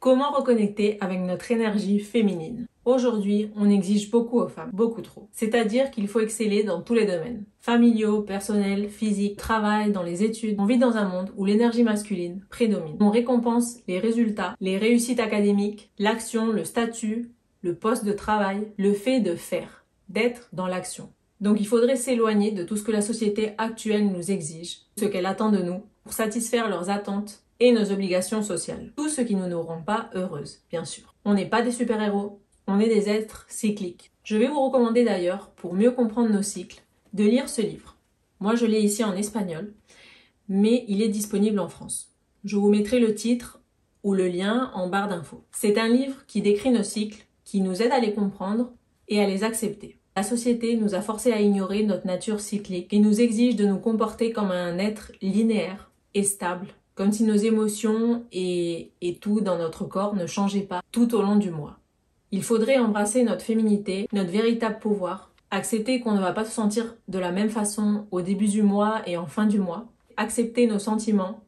Comment reconnecter avec notre énergie féminine? Aujourd'hui, on exige beaucoup aux femmes, beaucoup trop. C'est-à-dire qu'il faut exceller dans tous les domaines. Familiaux, personnels, physiques, travail, dans les études. On vit dans un monde où l'énergie masculine prédomine. On récompense les résultats, les réussites académiques, l'action, le statut, le poste de travail, le fait de faire, d'être dans l'action. Donc il faudrait s'éloigner de tout ce que la société actuelle nous exige, ce qu'elle attend de nous, pour satisfaire leurs attentes et nos obligations sociales. Tout ce qui ne nous rend pas heureuses, bien sûr. On n'est pas des super-héros, on est des êtres cycliques. Je vais vous recommander d'ailleurs, pour mieux comprendre nos cycles, de lire ce livre. Moi je l'ai ici en espagnol, mais il est disponible en France. Je vous mettrai le titre ou le lien en barre d'infos. C'est un livre qui décrit nos cycles, qui nous aide à les comprendre et à les accepter. La société nous a forcés à ignorer notre nature cyclique et nous exige de nous comporter comme un être linéaire et stable, comme si nos émotions et tout dans notre corps ne changeaient pas tout au long du mois. Il faudrait embrasser notre féminité, notre véritable pouvoir, accepter qu'on ne va pas se sentir de la même façon au début du mois et en fin du mois, accepter nos sentiments,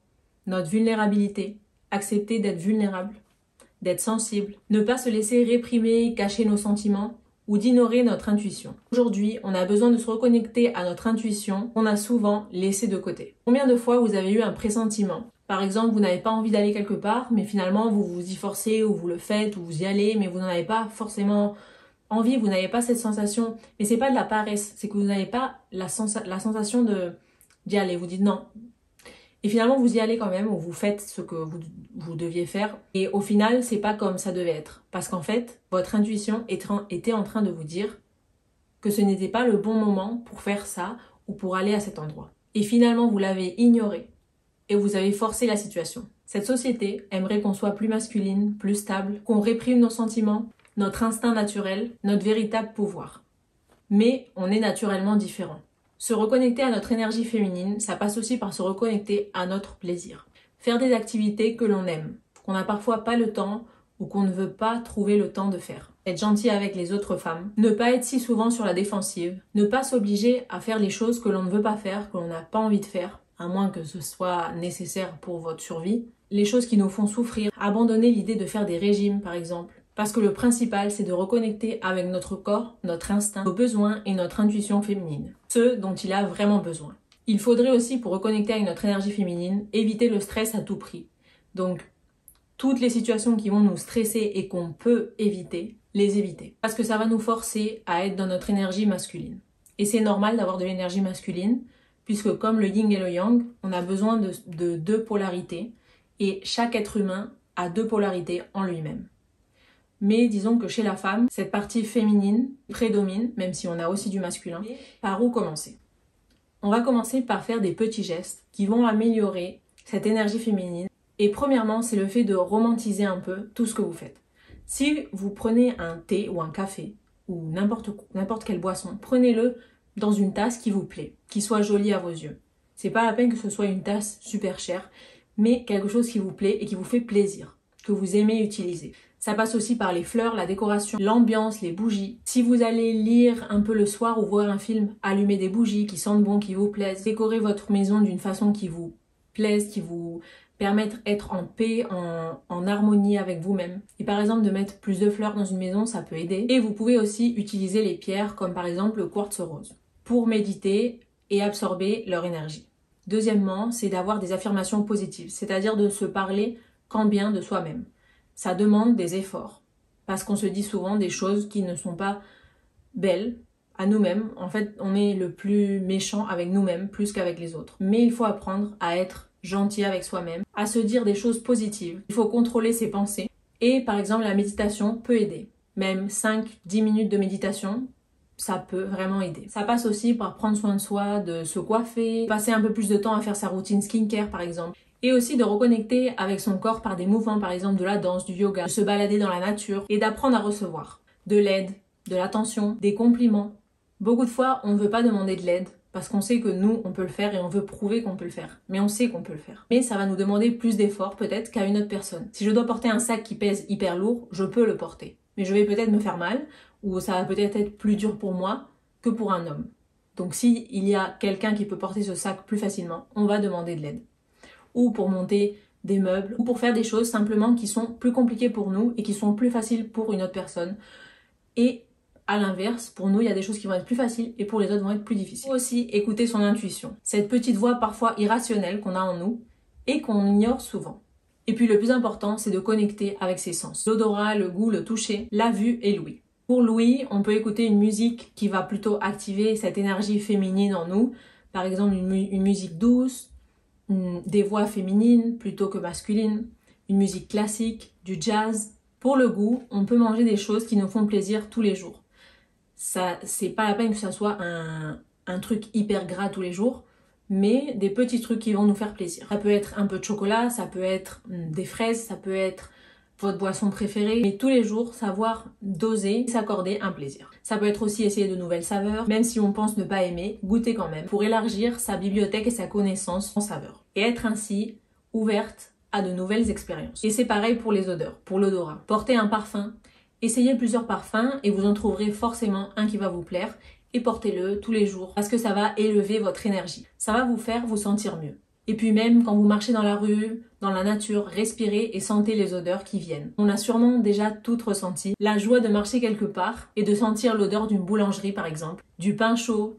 notre vulnérabilité, accepter d'être vulnérable, d'être sensible, ne pas se laisser réprimer, cacher nos sentiments, ou d'ignorer notre intuition. Aujourd'hui, on a besoin de se reconnecter à notre intuition qu'on a souvent laissée de côté. Combien de fois vous avez eu un pressentiment? Par exemple, vous n'avez pas envie d'aller quelque part, mais finalement vous vous y forcez, ou vous le faites, ou vous y allez, mais vous n'en avez pas forcément envie, vous n'avez pas cette sensation. Mais c'est pas de la paresse, c'est que vous n'avez pas la sensation d'y aller. Vous dites non. Et finalement, vous y allez quand même, ou vous faites ce que vous deviez faire. Et au final, c'est pas comme ça devait être. Parce qu'en fait, votre intuition était en train de vous dire que ce n'était pas le bon moment pour faire ça ou pour aller à cet endroit. Et finalement, vous l'avez ignoré et vous avez forcé la situation. Cette société aimerait qu'on soit plus masculine, plus stable, qu'on réprime nos sentiments, notre instinct naturel, notre véritable pouvoir. Mais on est naturellement différent. Se reconnecter à notre énergie féminine, ça passe aussi par se reconnecter à notre plaisir. Faire des activités que l'on aime, qu'on n'a parfois pas le temps ou qu'on ne veut pas trouver le temps de faire. Être gentil avec les autres femmes, ne pas être si souvent sur la défensive, ne pas s'obliger à faire les choses que l'on ne veut pas faire, que l'on n'a pas envie de faire, à moins que ce soit nécessaire pour votre survie. Les choses qui nous font souffrir, abandonner l'idée de faire des régimes par exemple. Parce que le principal, c'est de reconnecter avec notre corps, notre instinct, nos besoins et notre intuition féminine. Ce dont il a vraiment besoin. Il faudrait aussi, pour reconnecter avec notre énergie féminine, éviter le stress à tout prix. Donc, toutes les situations qui vont nous stresser et qu'on peut éviter, les éviter. Parce que ça va nous forcer à être dans notre énergie masculine. Et c'est normal d'avoir de l'énergie masculine, puisque comme le yin et le yang, on a besoin de deux polarités. Et chaque être humain a deux polarités en lui-même. Mais disons que chez la femme, cette partie féminine prédomine, même si on a aussi du masculin. Par où commencer? On va commencer par faire des petits gestes qui vont améliorer cette énergie féminine. Et premièrement, c'est le fait de romantiser un peu tout ce que vous faites. Si vous prenez un thé ou un café, ou n'importe quelle boisson, prenez-le dans une tasse qui vous plaît, qui soit jolie à vos yeux. C'est pas la peine que ce soit une tasse super chère, mais quelque chose qui vous plaît et qui vous fait plaisir, que vous aimez utiliser. Ça passe aussi par les fleurs, la décoration, l'ambiance, les bougies. Si vous allez lire un peu le soir ou voir un film, allumez des bougies qui sentent bon, qui vous plaisent. Décorez votre maison d'une façon qui vous plaise, qui vous permette d'être en paix, en harmonie avec vous-même. Et par exemple, de mettre plus de fleurs dans une maison, ça peut aider. Et vous pouvez aussi utiliser les pierres, comme par exemple le quartz rose, pour méditer et absorber leur énergie. Deuxièmement, c'est d'avoir des affirmations positives, c'est-à-dire de se parler qu'en bien de soi-même. Ça demande des efforts, parce qu'on se dit souvent des choses qui ne sont pas belles à nous-mêmes. En fait, on est le plus méchant avec nous-mêmes, plus qu'avec les autres. Mais il faut apprendre à être gentil avec soi-même, à se dire des choses positives. Il faut contrôler ses pensées. Et par exemple, la méditation peut aider. Même 5-10 minutes de méditation, ça peut vraiment aider. Ça passe aussi par prendre soin de soi, de se coiffer, passer un peu plus de temps à faire sa routine skincare par exemple. Et aussi de reconnecter avec son corps par des mouvements, par exemple de la danse, du yoga, de se balader dans la nature et d'apprendre à recevoir de l'aide, de l'attention, des compliments. Beaucoup de fois, on ne veut pas demander de l'aide parce qu'on sait que nous, on peut le faire et on veut prouver qu'on peut le faire. Mais on sait qu'on peut le faire. Mais ça va nous demander plus d'efforts peut-être qu'à une autre personne. Si je dois porter un sac qui pèse hyper lourd, je peux le porter. Mais je vais peut-être me faire mal ou ça va peut-être être plus dur pour moi que pour un homme. Donc s'il y a quelqu'un qui peut porter ce sac plus facilement, on va demander de l'aide. Ou pour monter des meubles, ou pour faire des choses simplement qui sont plus compliquées pour nous et qui sont plus faciles pour une autre personne. Et à l'inverse, pour nous, il y a des choses qui vont être plus faciles et pour les autres vont être plus difficiles. Il faut aussi écouter son intuition, cette petite voix parfois irrationnelle qu'on a en nous et qu'on ignore souvent. Et puis le plus important, c'est de connecter avec ses sens. L'odorat, le goût, le toucher, la vue et l'ouïe. Pour l'ouïe, on peut écouter une musique qui va plutôt activer cette énergie féminine en nous. Par exemple, une musique douce, des voix féminines plutôt que masculines, une musique classique, du jazz. Pour le goût, on peut manger des choses qui nous font plaisir tous les jours. Ça, c'est pas la peine que ça soit un truc hyper gras tous les jours, mais des petits trucs qui vont nous faire plaisir. Ça peut être un peu de chocolat, ça peut être des fraises, ça peut être votre boisson préférée, mais tous les jours, savoir doser, s'accorder un plaisir. Ça peut être aussi essayer de nouvelles saveurs, même si on pense ne pas aimer, goûter quand même, pour élargir sa bibliothèque et sa connaissance en saveurs. Et être ainsi ouverte à de nouvelles expériences. Et c'est pareil pour les odeurs, pour l'odorat. Portez un parfum, essayez plusieurs parfums et vous en trouverez forcément un qui va vous plaire et portez-le tous les jours parce que ça va élever votre énergie. Ça va vous faire vous sentir mieux. Et puis même quand vous marchez dans la rue, dans la nature, respirez et sentez les odeurs qui viennent. On a sûrement déjà toutes ressenti la joie de marcher quelque part et de sentir l'odeur d'une boulangerie par exemple, du pain chaud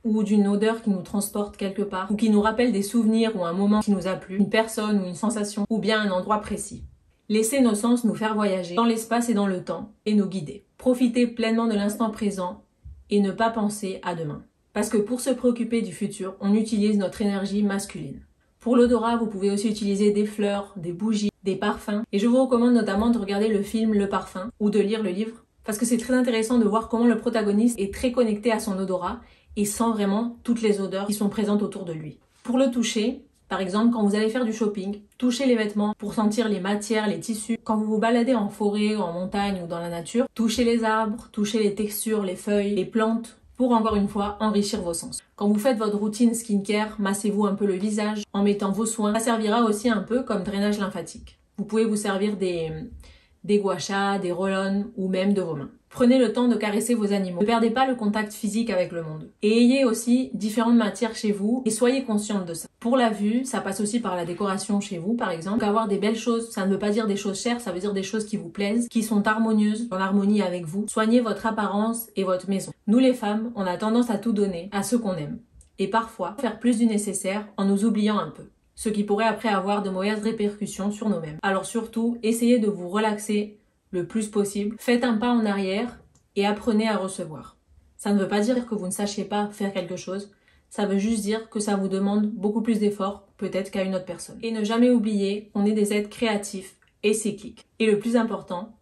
ou d'une odeur qui nous transporte quelque part ou qui nous rappelle des souvenirs ou un moment qui nous a plu, une personne ou une sensation ou bien un endroit précis. Laissez nos sens nous faire voyager dans l'espace et dans le temps et nous guider. Profitez pleinement de l'instant présent et ne pas penser à demain. Parce que pour se préoccuper du futur, on utilise notre énergie masculine. Pour l'odorat, vous pouvez aussi utiliser des fleurs, des bougies, des parfums. Et je vous recommande notamment de regarder le film Le Parfum ou de lire le livre. Parce que c'est très intéressant de voir comment le protagoniste est très connecté à son odorat et sent vraiment toutes les odeurs qui sont présentes autour de lui. Pour le toucher, par exemple, quand vous allez faire du shopping, touchez les vêtements pour sentir les matières, les tissus. Quand vous vous baladez en forêt, en montagne ou dans la nature, touchez les arbres, touchez les textures, les feuilles, les plantes, pour encore une fois enrichir vos sens. Quand vous faites votre routine skincare, massez-vous un peu le visage en mettant vos soins. Ça servira aussi un peu comme drainage lymphatique. Vous pouvez vous servir des gua sha, des roll-on ou même de vos mains. Prenez le temps de caresser vos animaux. Ne perdez pas le contact physique avec le monde. Et ayez aussi différentes matières chez vous et soyez consciente de ça. Pour la vue, ça passe aussi par la décoration chez vous, par exemple. Donc avoir des belles choses, ça ne veut pas dire des choses chères, ça veut dire des choses qui vous plaisent, qui sont harmonieuses, en harmonie avec vous. Soignez votre apparence et votre maison. Nous les femmes, on a tendance à tout donner à ceux qu'on aime. Et parfois, faire plus du nécessaire en nous oubliant un peu. Ce qui pourrait après avoir de mauvaises répercussions sur nous-mêmes. Alors surtout, essayez de vous relaxer le plus possible. Faites un pas en arrière et apprenez à recevoir. Ça ne veut pas dire que vous ne sachiez pas faire quelque chose. Ça veut juste dire que ça vous demande beaucoup plus d'efforts, peut-être qu'à une autre personne. Et ne jamais oublier qu'on est des êtres créatifs et cycliques. Et le plus important,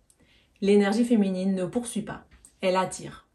l'énergie féminine ne poursuit pas, elle attire.